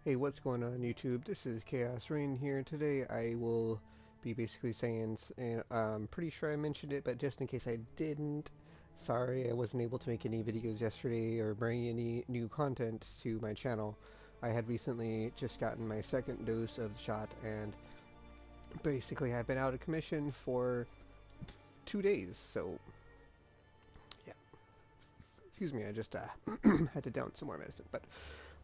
Hey, what's going on YouTube? This is Chaos-Reighn here. Today I will be basically saying, and I'm pretty sure I mentioned it, but just in case I didn't, sorry I wasn't able to make any videos yesterday or bring any new content to my channel. I had recently just gotten my second dose of the shot, and basically I've been out of commission for 2 days, so yeah. Excuse me, I just had to down some more medicine, but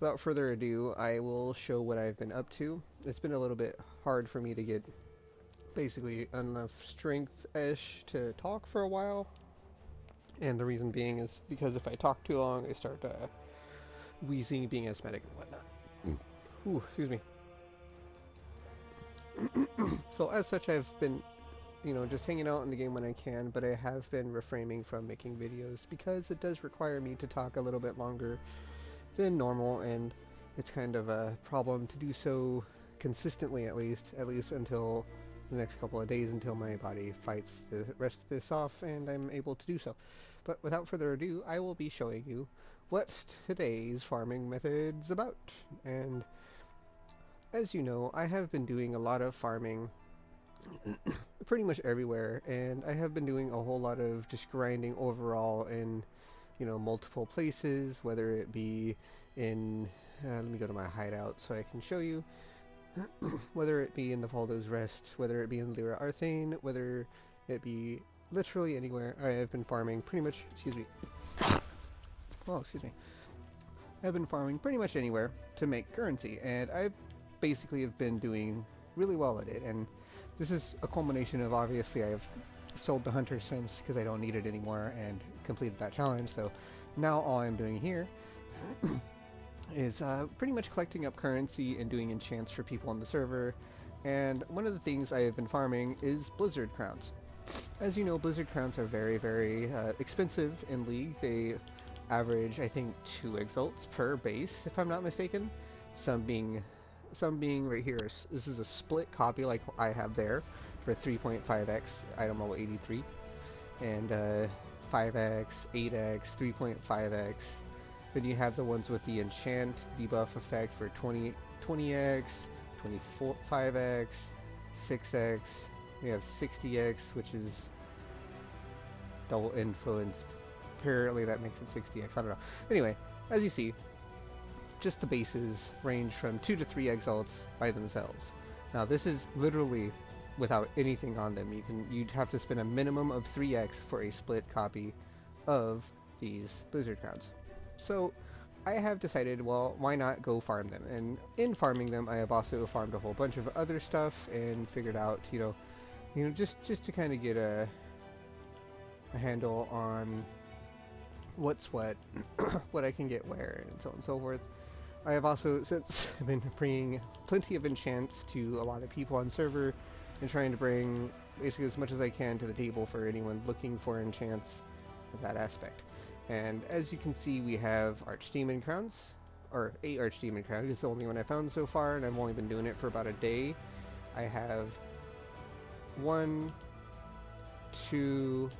without further ado, I will show what I've been up to. It's been a little bit hard for me to get basically enough strength-ish to talk for a while. And the reason being is because if I talk too long, I start wheezing, being asthmatic and whatnot. Ooh, excuse me. So as such, I've been, just hanging out in the game when I can, but I have been refraining from making videos because it does require me to talk a little bit longer than normal, and it's kind of a problem to do so consistently, at least until the next couple of days, until my body fights the rest of this off and I'm able to do so. But without further ado, I will be showing you what today's farming method's about. And as you know, I have been doing a lot of farming pretty much everywhere, and I have been doing a whole lot of just grinding overall in multiple places, whether it be in, let me go to my hideout so I can show you, whether it be in the Valdo's Rest, whether it be in Lyra Arthane, whether it be literally anywhere. I have been farming pretty much, excuse me, oh, excuse me, I've been farming pretty much anywhere to make currency, and I basically have been doing really well at it, and this is a culmination of, obviously, I have sold the Hunter Sense because I don't need it anymore and completed that challenge. So now all I'm doing here is pretty much collecting up currency and doing enchants for people on the server. And one of the things I have been farming is Blizzard Crowns. As you know, Blizzard Crowns are very, very expensive in League. They average, I think, 2 exalts per base, if I'm not mistaken. Some being right here. This is a split copy like I have there for 3.5x item level 83, and 5x, 8x, 3.5x. Then you have the ones with the enchant debuff effect for 20x, 5x, 6x. We have 60x, which is double influenced. Apparently that makes it 60x. I don't know. Anyway, as you see, just the bases range from 2 to 3 exalts by themselves. Now this is literally without anything on them. You'd have to spend a minimum of 3x for a split copy of these Blizzard Crowns. So I have decided, well, why not go farm them? And in farming them, I have also farmed a whole bunch of other stuff and figured out, just to kind of get a handle on what's what, what I can get where, and so on and so forth. I have also since been bringing plenty of enchants to a lot of people on server and trying to bring basically as much as I can to the table for anyone looking for enchants of that aspect. And as you can see, we have Archdemon Crowns, or a Archdemon Crown. It's the only one I found so far, and I've only been doing it for about a day. I have 1, 2,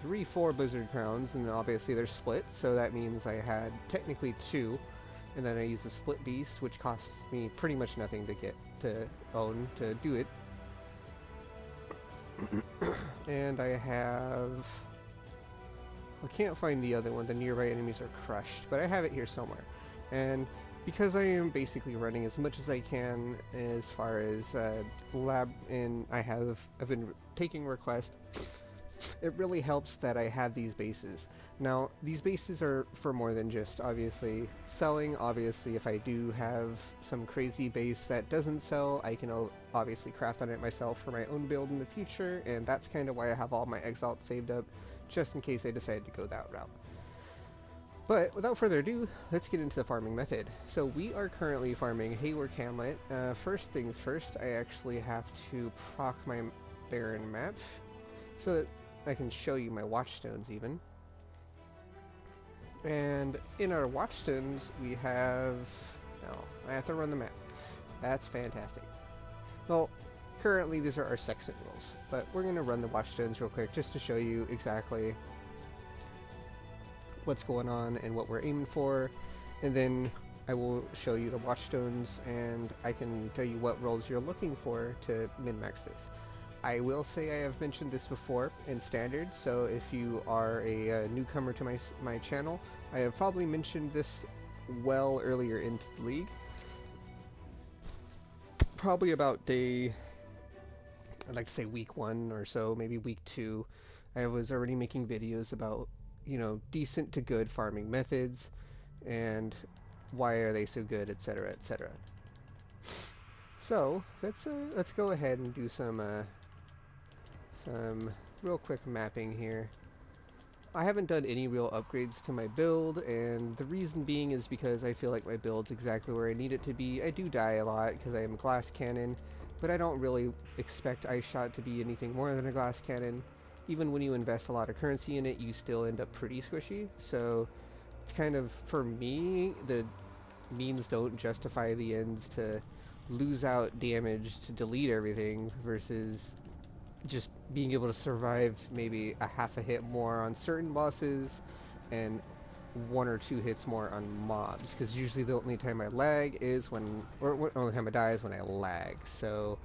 3, 4 Blizzard Crowns, and obviously they're split, so that means I had technically 2, and then I used a split beast, which costs me pretty much nothing to get to own to do it. And I have, I can't find the other one, the nearby enemies are crushed, but I have it here somewhere. And because I am basically running as much as I can as far as lab, and I've been taking requests, it really helps that I have these bases. Now, these bases are for more than just, obviously, selling. Obviously, if I do have some crazy base that doesn't sell, I can obviously craft on it myself for my own build in the future, and that's kind of why I have all my exalts saved up, just in case I decide to go that route. But without further ado, let's get into the farming method. So we are currently farming Haework Hamlet. First things first, I actually have to proc my Baron map, so that I can show you my watchstones even. And in our watchstones we have, no, I have to run the map. That's fantastic. Well, currently these are our sextant rules, but we're going to run the watchstones real quick just to show you exactly what's going on and what we're aiming for. And then I will show you the watchstones, and I can tell you what rolls you're looking for to min-max this. I will say I have mentioned this before in Standard, so if you are a newcomer to my channel, I have probably mentioned this well earlier into the league. Probably about day, I'd like to say week 1 or so, maybe week 2, I was already making videos about, you know, decent to good farming methods, and why are they so good, etc., etc. So let's go ahead and do some real quick mapping here. I haven't done any real upgrades to my build, and the reason being is because I feel like my build's exactly where I need it to be. I do die a lot because I am a glass cannon, but I don't really expect Ice Shot to be anything more than a glass cannon. Even when you invest a lot of currency in it, you still end up pretty squishy, so it's kind of, for me, the means don't justify the ends to lose out damage to delete everything versus just being able to survive maybe a half a hit more on certain bosses and 1 or 2 hits more on mobs, because usually the only time I lag is when, or only time I die is when I lag, so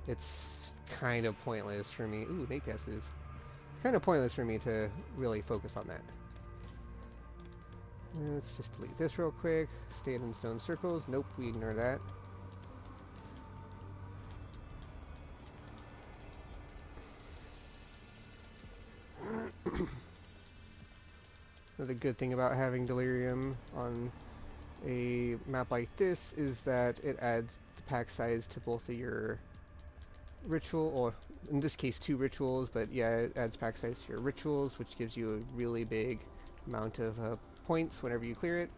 it's kind of pointless for me. Ooh, Nate passive. It's kind of pointless for me to really focus on that. Let's just delete this real quick. Stand in stone circles. Nope, we ignore that. Another good thing about having Delirium on a map like this is that it adds the pack size to both of your ritual, or in this case 2 rituals, but yeah, it adds pack size to your rituals, which gives you a really big amount of points whenever you clear it.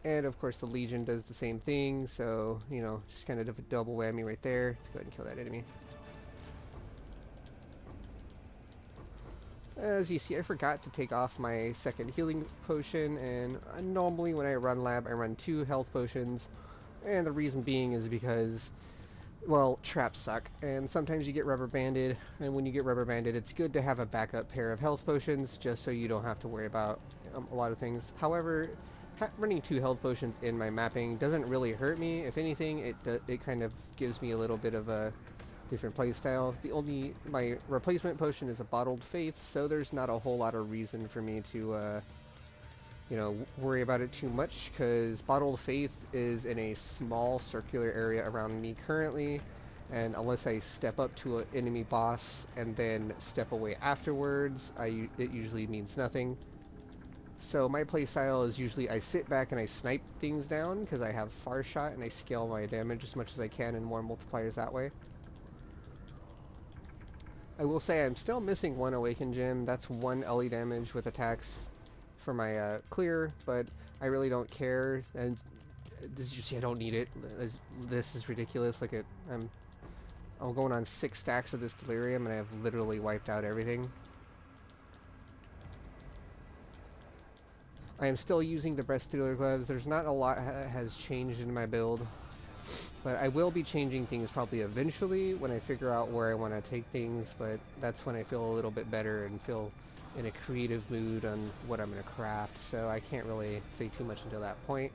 And of course the Legion does the same thing, so, you know, just kind of a double whammy right there. Let's go ahead and kill that enemy. As you see, I forgot to take off my second healing potion, and normally when I run lab, I run 2 health potions, and the reason being is because, well, traps suck, and sometimes you get rubber banded, and when you get rubber banded, it's good to have a backup pair of health potions, just so you don't have to worry about a lot of things. However, running 2 health potions in my mapping doesn't really hurt me. If anything, it kind of gives me a little bit of a different playstyle. My replacement potion is a bottled faith, so there's not a whole lot of reason for me to you know, worry about it too much, because bottled faith is in a small circular area around me currently, and unless I step up to an enemy boss and then step away afterwards, it usually means nothing. So my playstyle is usually I sit back and I snipe things down because I have far shot, and I scale my damage as much as I can and more multipliers that way. I will say I'm still missing 1 Awaken Gem. That's 1 LE damage with attacks for my clear, but I really don't care. And this, you see, I don't need it. This is ridiculous. Like I'm going on 6 stacks of this Delirium, and I have literally wiped out everything. I am still using the Breast Stealer Gloves. There's not a lot has changed in my build, but I will be changing things probably eventually when I figure out where I want to take things, but that's when I feel a little bit better and feel in a creative mood on what I'm going to craft, so I can't really say too much until that point.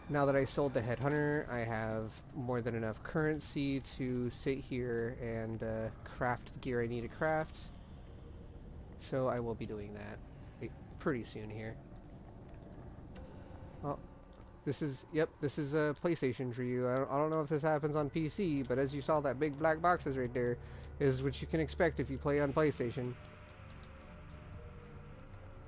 Now that I sold the Headhunter, I have more than enough currency to sit here and craft the gear I need to craft, so I will be doing that pretty soon here. Oh, this is a PlayStation for you. I don't know if this happens on PC, but as you saw, that big black boxes right there is what you can expect if you play on PlayStation.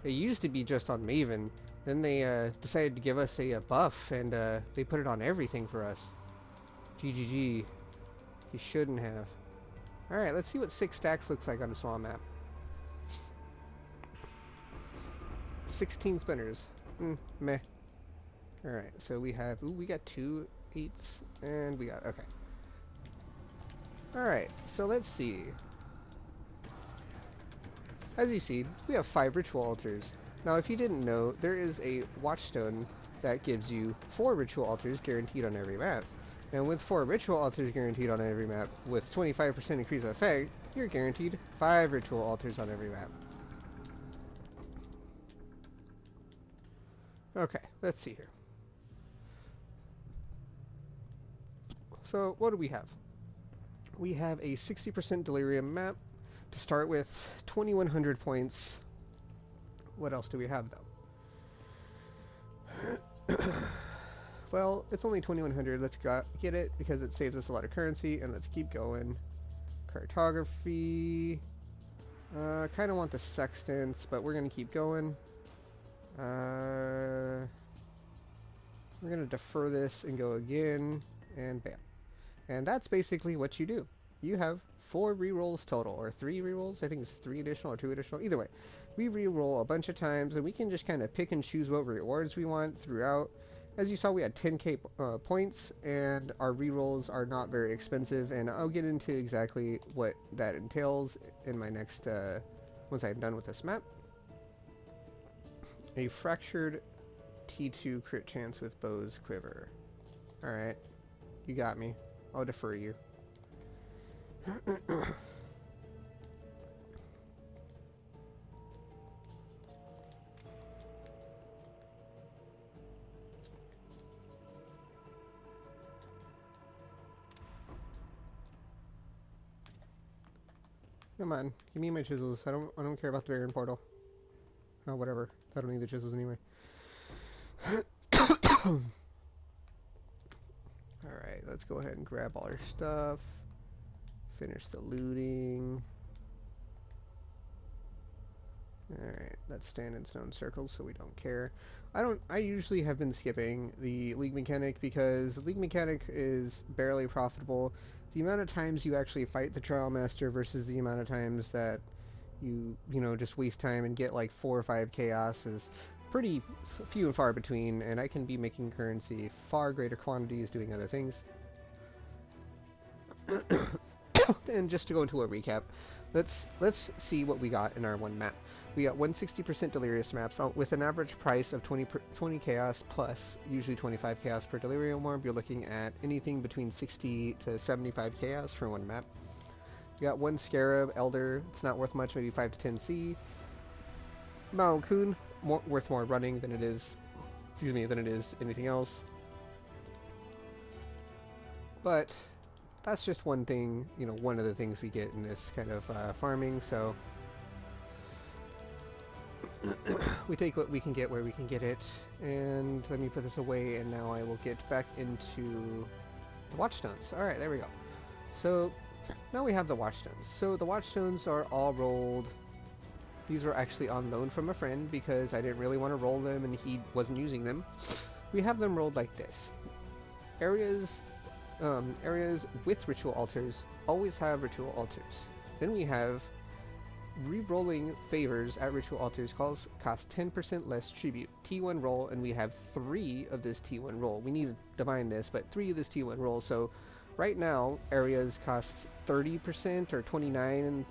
It used to be just on Maven. Then they decided to give us a buff, and they put it on everything for us. GGG. You shouldn't have. Alright, let's see what 6 stacks looks like on a small map. 16 spinners. Meh. Alright, so we have... Ooh, we got 2 8s, and we got... Okay. Alright, so let's see. As you see, we have 5 ritual altars. Now, if you didn't know, there is a watchstone that gives you 4 ritual altars guaranteed on every map. And with 4 ritual altars guaranteed on every map, with 25% increase of effect, you're guaranteed 5 ritual altars on every map. Okay, let's see here. So what do we have? We have a 60% delirium map to start with, 2100 points. What else do we have though? Well, it's only 2100. Let's get it because it saves us a lot of currency, and let's keep going. Cartography. Kind of want the sextants, but we're gonna keep going. We're gonna defer this and go again, and bam. And that's basically what you do. You have 4 rerolls total, or 3 rerolls. I think it's 3 additional or 2 additional. Either way, we reroll a bunch of times, and we can just kind of pick and choose what rewards we want throughout. As you saw, we had 10k points, and our rerolls are not very expensive, and I'll get into exactly what that entails in my next, once I'm done with this map. A fractured T2 crit chance with Bow's Quiver. Alright, you got me. I'll defer you. Come on, give me my chisels. I don't care about the Baron portal. Oh, whatever. I don't need the chisels anyway. Alright, let's go ahead and grab all our stuff. Finish the looting. Alright, let's stand in stone circles so we don't care. I usually have been skipping the league mechanic because the league mechanic is barely profitable. The amount of times you actually fight the trial master versus the amount of times that you just waste time and get like 4 or 5 chaos is pretty few and far between, and I can be making currency far greater quantities doing other things. And just to go into a recap, let's see what we got in our one map. We got 160% delirious maps with an average price of 20 chaos plus usually 25 chaos per delirium orb. You're looking at anything between 60 to 75 chaos for one map. We got 1 scarab elder. It's not worth much, maybe 5 to 10 C. Maokun, worth more running than it is, than it is anything else. But that's just one thing, one of the things we get in this kind of farming, so we take what we can get where we can get it. And let me put this away, and now I will get back into the watchstones. Alright, there we go. So now we have the watchstones. So the watchstones are all rolled. These were actually on loan from a friend because I didn't really want to roll them and he wasn't using them. We have them rolled like this. Areas with ritual altars always have ritual altars. Then we have re-rolling favors at ritual altars cost 10% less tribute. T1 roll, and we have 3 of this T1 roll. We need to divine this, but 3 of this T1 roll. So right now, areas cost 30% or 29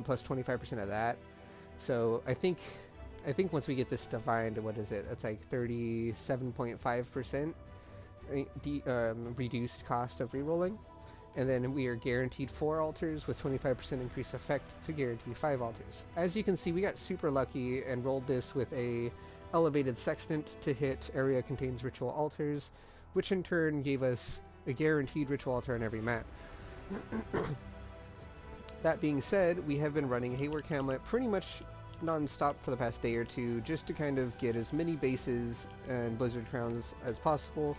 plus 25% of that. So I think once we get this divined, what is it? It's like 37.5%. Reduced cost of rerolling, and then we are guaranteed 4 altars with 25% increased effect to guarantee 5 altars. As you can see, we got super lucky and rolled this with a elevated sextant to hit area contains ritual altars, which in turn gave us a guaranteed ritual altar on every map. That being said, we have been running Haework Hamlet pretty much non-stop for the past day or two just to kind of get as many bases and Blizzard Crowns as possible.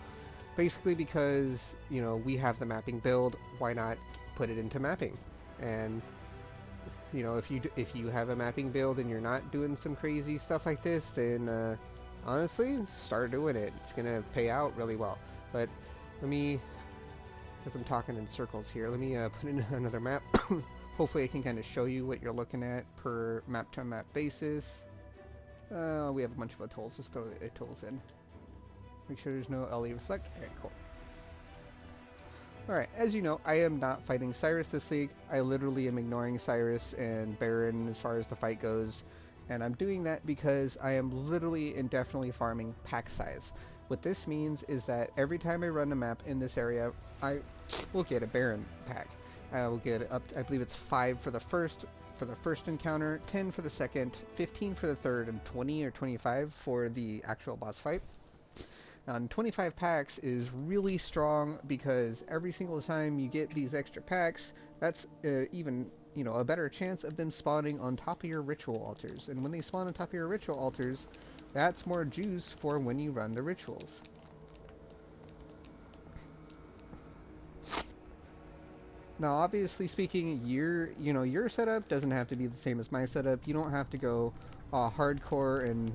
Basically because, we have the mapping build, why not put it into mapping? And, if you have a mapping build and you're not doing some crazy stuff like this, then, honestly, start doing it. It's gonna pay out really well. But let me, because I'm talking in circles here, let me put in another map. Hopefully I can kind of show you what you're looking at per map-to-map basis. We have a bunch of atolls. Let's throw the atolls in. Make sure there's no LE reflect. Okay, cool. Alright, as you know, I am not fighting Cyrus this league. I literally am ignoring Cyrus and Baron as far as the fight goes. And I'm doing that because I am literally indefinitely farming pack size. What this means is that every time I run a map in this area, I will get a Baron pack. I will get up, I believe it's 5 for the for the first encounter, 10 for the second, 15 for the third, and 20 or 25 for the actual boss fight. And 25 packs is really strong because every single time you get these extra packs, that's even a better chance of them spawning on top of your ritual altars. And when they spawn on top of your ritual altars, that's more juice for when you run the rituals. Now, obviously speaking, your setup doesn't have to be the same as my setup. You don't have to go hardcore and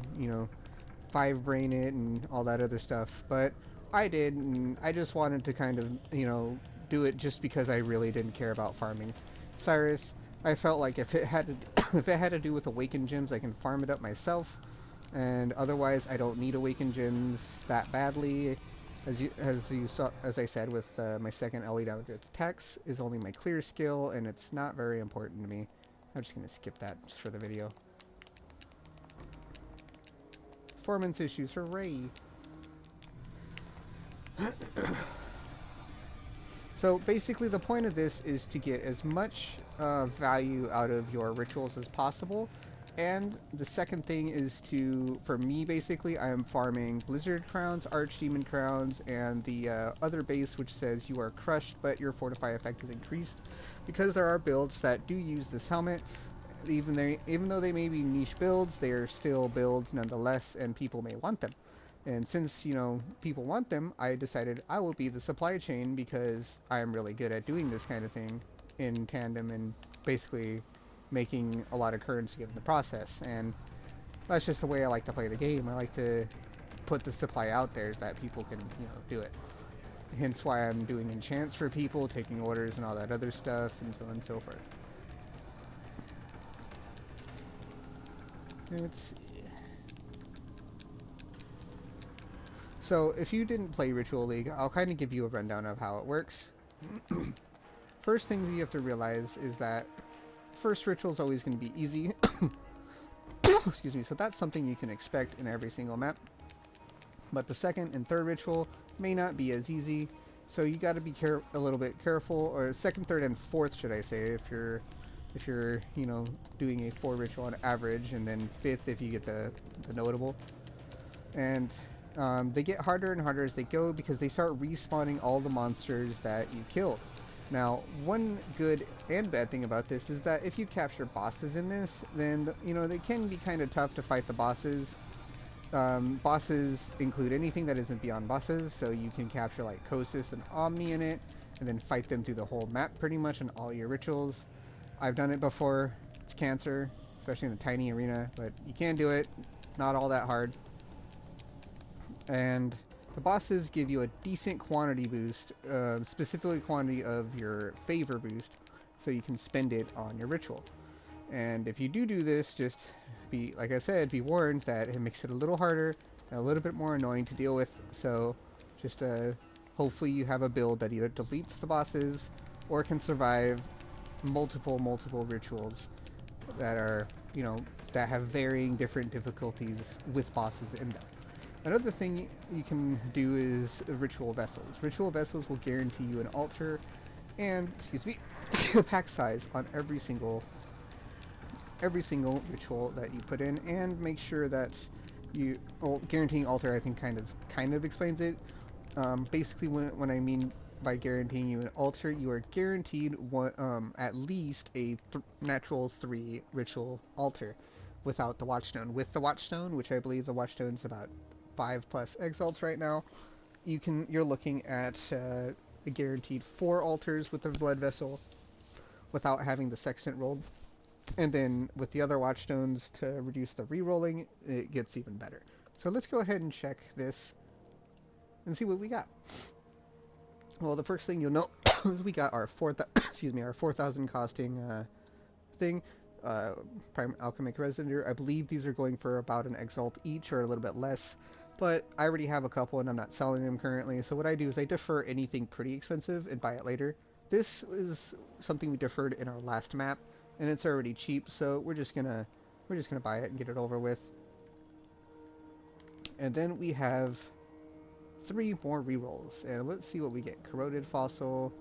5-brain it and all that other stuff. But I did, and I just wanted to kind of do it just because I really didn't care about farming. Cyrus, I felt like if it had to if it had to do with awakened gems, I can farm it up myself, and otherwise I don't need awakened gems that badly. As you saw, as I said, with my second LE down with attacks is only my clear skill, and it's not very important to me. I'm just gonna skip that just for the video. Performance issues, hooray! So basically the point of this is to get as much value out of your rituals as possible. And the second thing is for me basically, I am farming Blizzard Crowns, Archdemon Crowns, and the other base which says you are crushed but your Fortify effect is increased. Because there are builds that do use this helmet, even though they may be niche builds, they are still builds nonetheless, and people may want them. And since, people want them, I decided I will be the supply chain because I am really good at doing this kind of thing in tandem and basically making a lot of currency in the process. And that's just the way I like to play the game. I like to put the supply out there so that people can, do it. Hence why I'm doing enchants for people, taking orders and all that other stuff, and so on and so forth. Let's see. So, if you didn't play Ritual League, I'll kind of give you a rundown of how it works. First things you have to realize is that first ritual is always going to be easy. Excuse me, so that's something you can expect in every single map. But the second and third ritual may not be as easy, so you got to be a little bit careful, or second, third, and fourth, should I say, if you're doing a 4 ritual on average, and then fifth if you get the notable. And they get harder and harder as they go because they start respawning all the monsters that you killed. Now, one good and bad thing about this is that if you capture bosses in this, then, they can be kind of tough to fight the bosses. Bosses include anything that isn't beyond bosses, so you can capture like Kosis and Omni in it, and then fight them through the whole map pretty much in all your rituals. I've done it before. It's cancer, especially in the tiny arena, but you can do it. Not all that hard. And the bosses give you a decent quantity boost, specifically quantity of your favor boost, so you can spend it on your ritual. And if you do this, just be, like I said, be warned that it makes it a little harder and a little bit more annoying to deal with. So just hopefully you have a build that either deletes the bosses or can survive multiple rituals that are, that have varying different difficulties with bosses in them. Another thing you can do is ritual vessels. Ritual vessels will guarantee you an altar and, a pack size on every single ritual that you put in, and make sure that guaranteeing altar, I think kind of explains it. Basically, when I mean by guaranteeing you an altar, you are guaranteed at least a natural 3 ritual altar without the watchstone. With the watchstone, which I believe the watchstone's about 5+ exalts right now, you're looking at a guaranteed 4 altars with the blood vessel without having the sextant rolled. And then with the other watchstones to reduce the re-rolling, it gets even better. So let's go ahead and check this and see what we got. Well, the first thing you'll know is we got our 4,000 costing thing. Prime Alchemic Resonator. I believe these are going for about an exalt each, or a little bit less, but I already have a couple and I'm not selling them currently. So what I do is I defer anything pretty expensive and buy it later. This is something we deferred in our last map, and it's already cheap, so we're just gonna buy it and get it over with. And then we have 3 more rerolls, and let's see what we get. Corroded Fossil.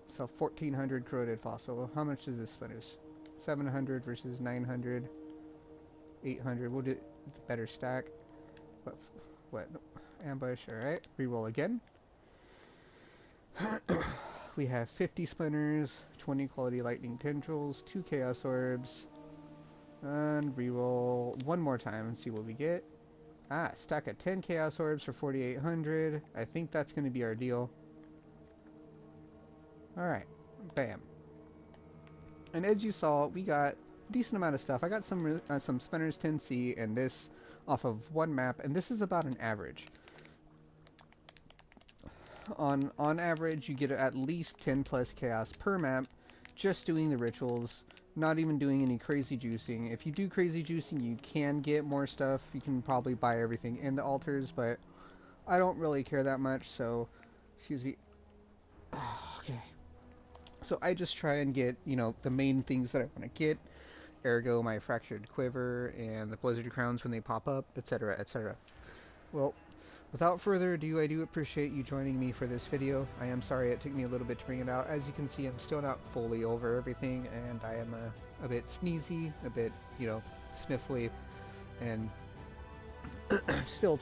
So 1400 Corroded Fossil. How much does this spend us? 700 versus 900, 800. We'll do the better stack. What? Ambush. Alright. Reroll again. We have 50 splinters, 20 quality lightning tendrils, 2 chaos orbs, and reroll one more time and see what we get. Ah, stack of 10 chaos orbs for 4,800. I think that's going to be our deal. Alright, bam. And as you saw, we got a decent amount of stuff. I got some Spinners 10C and this off of one map, and this is about an average. On average, you get at least 10 plus chaos per map, just doing the rituals, not even doing any crazy juicing. If you do crazy juicing, you can get more stuff. You can probably buy everything in the altars, but I don't really care that much, so, excuse me. Okay. So I just try and get, you know, the main things that I want to get, ergo my fractured quiver and the blizzard crowns when they pop up, etc., etc. Well, without further ado, I do appreciate you joining me for this video. I am sorry it took me a little bit to bring it out. As you can see, I'm still not fully over everything, and I am a bit sneezy, a bit, you know, sniffly, and still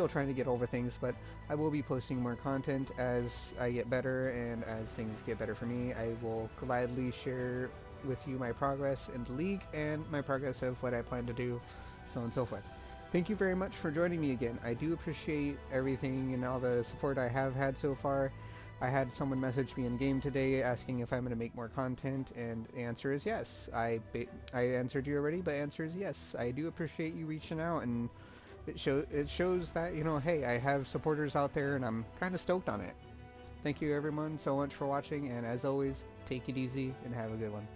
trying to get over things, but I will be posting more content as I get better and as things get better for me. I will gladly share with you my progress in the league and my progress of what I plan to do, so on and so forth. Thank you very much for joining me again. I do appreciate everything and all the support I have had so far. I had someone message me in game today asking if I'm going to make more content, and the answer is yes. I answered you already, but the answer is yes. I do appreciate you reaching out, and it shows that, you know, hey, I have supporters out there, and I'm kind of stoked on it. Thank you everyone so much for watching, and as always, take it easy and have a good one.